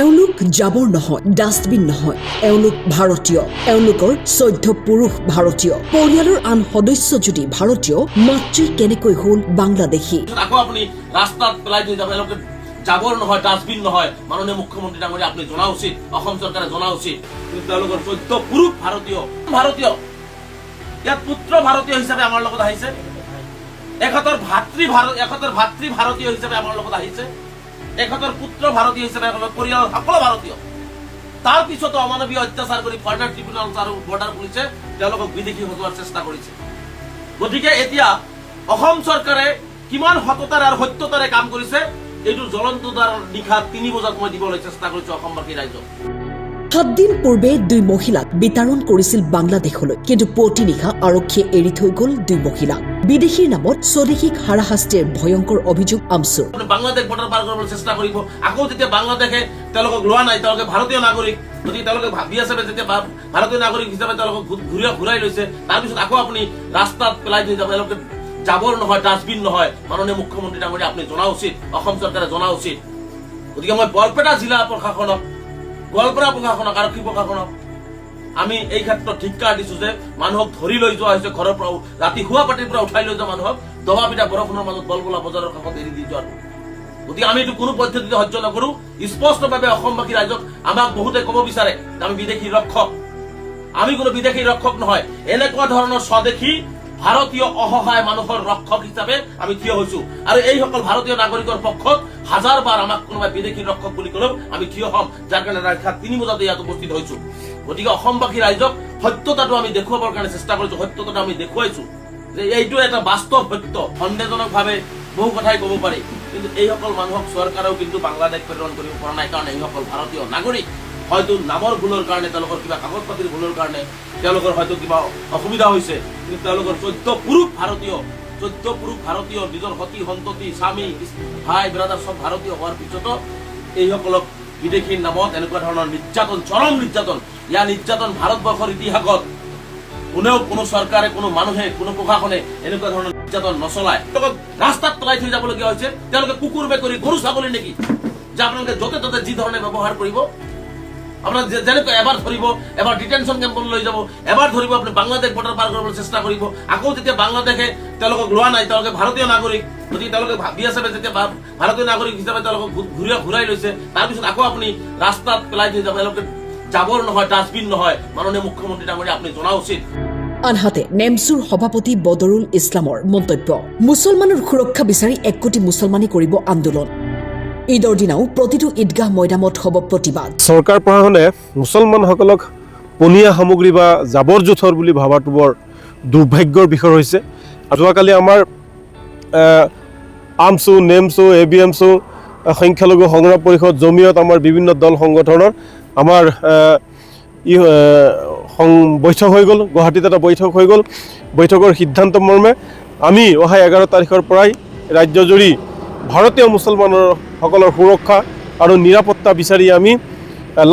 এওঁলোক জাবৰ নহয়, ডাষ্টবিন নহয়, এওঁলোক ভাৰতীয়। এওঁলোকৰ 14 পুৰুষ ভাৰতীয়। পৰিয়ালৰ আন সদস্য যদি ভাৰতীয়, মাতৃ কেনেকৈ হ'ল বাংলাদেশী? আকৌ আপুনি ৰাস্তাত পেলাই থৈ যাব, এওঁলোকে জাবৰ নহয়, ডাষ্টবিন নহয়। মাননীয় মুখ্যমন্ত্ৰী ডাঙৰীয়া আপুনি জনা উচিত, অসম চৰকাৰে জনা উচিত। কিন্তু তেওঁলোকৰ 14 পুৰুষ ভাৰতীয়। ইয়াত পুত্ৰ ভাৰতীয় হিচাপে আমাৰ লগত আহিছে, এখেতৰ ভাতৃ ভাৰতীয় হিচাপে আমাৰ লগত আহিছে, এখেতৰ পুত্ৰ ভাৰতীয় হিচাপে পৰিয়ালৰ সকলো ভাৰতীয়। তাৰ পিছতো অমানৱীয় অত্যাচাৰ কৰি ফাৰ্ডাৰ ট্ৰিবিউনেল আৰু বৰ্ডাৰ পুলিচে তেওঁলোকক বিদেশী সজোৱাৰ চেষ্টা কৰিছে। গতিকে এতিয়া অসম চৰকাৰে কিমান সততাৰে আৰু সত্যতাৰে কাম কৰিছে, এইটো জ্বলন্ত নিশা 3 বজাত মই দিবলৈ চেষ্টা কৰিছো অসমবাসী ৰাইজক। 7 দিন পূৰ্বে 2 মহিলাক বিতৰণ কৰিছিল বাংলাদেশলৈ, কিন্তু পুৱতি নিশা আৰক্ষীয়ে এৰি থৈ গ'ল 2 মহিলাক। বিদেশীৰ নামত স্বদেশীক হাৰাশাস্তিৰ ভয়ংকৰ অভিযোগ আমচুৰ। বাংলাদেশ বৰ্ডাৰ পাৰ কৰিবলৈ চেষ্টা কৰিব। আকৌ যেতিয়া বাংলাদেশে তেওঁলোকক লোৱা নাই, তেওঁলোকে ভাৰতীয় নাগৰিক, গতিকে তেওঁলোকে BSF যেতিয়া ভাৰতীয় নাগৰিক হিচাপে তেওঁলোকক ঘূৰাই লৈছে, তাৰপিছত আকৌ আপুনি ৰাস্তাত পেলাই থৈ যাব, এওঁলোকে জাবৰ নহয়, ডাষ্টবিন নহয়। মাননীয় মুখ্যমন্ত্ৰী ডাঙৰীয়া আপুনি জনা উচিত, অসম চৰকাৰে জনা উচিত। গতিকে মই বৰপেটা জিলা প্ৰশাসনক, গোৱালপাৰা প্ৰশাসনক, আৰক্ষী প্ৰশাসনক আমি এই ক্ষেত্ৰত ধিক্কাৰ দিছো যে মানুহক ধৰি লৈ যোৱা হৈছে, ঘৰৰ পৰা ৰাতি শুৱা পাটিৰ পৰা উঠাই লৈ যোৱা মানুহক দবা পিটা বৰষুণৰ মাজত বলবলা বজাৰৰ কাষত এৰি দি যোৱাটো। গতিকে আমি এইটো কোনো পদ্ধতিতে সহ্য নকৰো। স্পষ্টভাৱে অসমবাসী ৰাইজক আমাক বহুতে ক'ব বিচাৰে আমি বিদেশী ৰক্ষক। আমি কোনো বিদেশী ৰক্ষক নহয়, এনেকুৱা ধৰণৰ স্বদেশী ভাৰতীয় অসহায় মানুহৰ ৰক্ষক হিচাপে আমি থিয় হৈছো। আৰু এইসকল ভাৰতীয় নাগৰিকৰ পক্ষত 1000 বাৰ আমাক কোনোবাই বিদেশী ৰক্ষক বুলি ক'লেও আমি থিয় হ'ম, যাৰ কাৰণে ৰাতিপুৱা 3 বজাতে ইয়াত উপস্থিত হৈছো। গতিকে অসমবাসী ৰাইজক সত্যতাটো আমি দেখুৱাবৰ কাৰণে চেষ্টা কৰিছো, সত্যতাটো আমি দেখুৱাইছো যে এইটো এটা বাস্তৱ সত্য। সন্দেহজনকভাৱে বহু কথাই ক'ব পাৰি, কিন্তু এইসকল মানুহক চৰকাৰেও কিন্তু বাংলাদেশ প্ৰেৰণ কৰিব পৰা নাই, কাৰণ এইসকল ভাৰতীয় নাগৰিক। হয়তো নামৰ ভুলৰ কাৰণে, তেওঁলোকৰ কিবা কাগজ পাতিৰ ভুলৰ কাৰণে তেওঁলোকৰ হয়তো কিবা অসুবিধা হৈছে, কিন্তু তেওঁলোকৰ 14 পুৰুষ ভাৰতীয় নিজৰ সতী সন্ততি স্বামী ভাই ব্ৰাদাৰ চব ভাৰতীয় হোৱাৰ পিছতো এইসকলক বিদেশীৰ নামত এনেকুৱা ধৰণৰ নিৰ্যাতন, চৰম নিৰ্যাতন। ইয়াৰ নিৰ্যাতন ভাৰতবৰ্ষৰ ইতিহাসত কোনো চৰকাৰে, কোনো মানুহে, কোনো প্ৰশাসনে এনেকুৱা ধৰণৰ নিৰ্যাতন নচলায়। তেওঁলোকক ৰাস্তাত পেলাই থৈ যাবলগীয়া হৈছে। তেওঁলোকে কুকুৰ মেকুৰী গৰু ছাগলী নেকি যে আপোনালোকে য'তে ত'তে যি ধৰণে ব্যৱহাৰ কৰিব? আপোনাৰ যেনেকৈ এবাৰ ধৰিব, এবাৰ ডিটেনশ্যন কেম্পলৈ লৈ যাব, এবাৰ ধৰিব আপুনি বাংলাদেশ বৰ্ডাৰ পাৰ কৰিবলৈ চেষ্টা কৰিব। আকৌ যেতিয়া বাংলাদেশে তেওঁলোকক লোৱা নাই, তেওঁলোকে ভাৰতীয় নাগৰিক, গতিকে তেওঁলোকে BSF যেতিয়া ভাৰতীয় নাগৰিক হিচাপে তেওঁলোকক ঘূৰাই লৈছে, তাৰপিছত আকৌ আপুনি ৰাস্তাত পেলাই থৈ যাব, এওঁলোকে জাবৰ নহয়, ডাষ্টবিন নহয়। মাননীয় মুখ্যমন্ত্ৰী ডাঙৰীয়া আপুনি জনা উচিত। আনহাতে নেমচুৰ সভাপতি বদৰুল ইছলামৰ মন্তব্য, মুছলমানৰ সুৰক্ষা বিচাৰি 1 কোটি মুছলমানে কৰিব আন্দোলন। ঈদৰ দিনাও প্ৰতিটো ঈদগাহ মৈদামত হ'ব প্ৰতিবাদ। চৰকাৰ প্ৰশাসনে মুছলমানসকলক পনীয়া সামগ্ৰী বা জাবৰ জোথৰ বুলি ভাবাটো বৰ দুৰ্ভাগ্যৰ বিষয় হৈছে। যোৱাকালি আমাৰ আমচু, নেমচু, ABMচু, সংখ্যালঘু সংগ্ৰাম পৰিষদ, জমিয়ত, আমাৰ বিভিন্ন দল সংগঠনৰ আমাৰ বৈঠক হৈ গ'ল। গুৱাহাটীত এটা বৈঠক হৈ গ'ল। বৈঠকৰ সিদ্ধান্ত মৰ্মে আমি অহা 11 তাৰিখৰ পৰাই ৰাজ্যজুৰি ভাৰতীয় মুছলমানসকলৰ সুৰক্ষা আৰু নিৰাপত্তা বিচাৰি আমি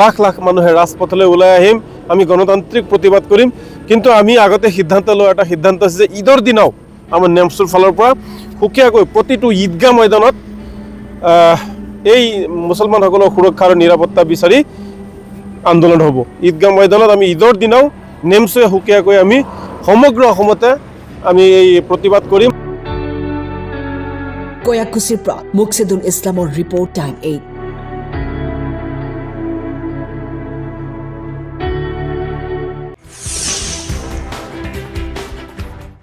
লাখ লাখ মানুহে ৰাজপথলৈ ওলাই আহিম। আমি গণতান্ত্ৰিক প্ৰতিবাদ কৰিম। কিন্তু আমি আগতে সিদ্ধান্ত লোৱা এটা সিদ্ধান্ত আছে যে ঈদৰ দিনাও আমাৰ নেমচুৰ ফালৰ পৰা সুকীয়াকৈ প্ৰতিটো ঈদগাহ ময়দানত এই মুছলমানসকলৰ সুৰক্ষা আৰু নিৰাপত্তা বিচাৰি আন্দোলন হ'ব। ঈদগাহ ময়দানত আমি ঈদৰ দিনাও নেমচুৱে সুকীয়াকৈ আমি সমগ্ৰ অসমতে আমি এই প্ৰতিবাদ কৰিম। কয়াকুছিৰ পৰা মুকছেদুল ইছলামৰ ৰিপৰ্ট, টাইম 8।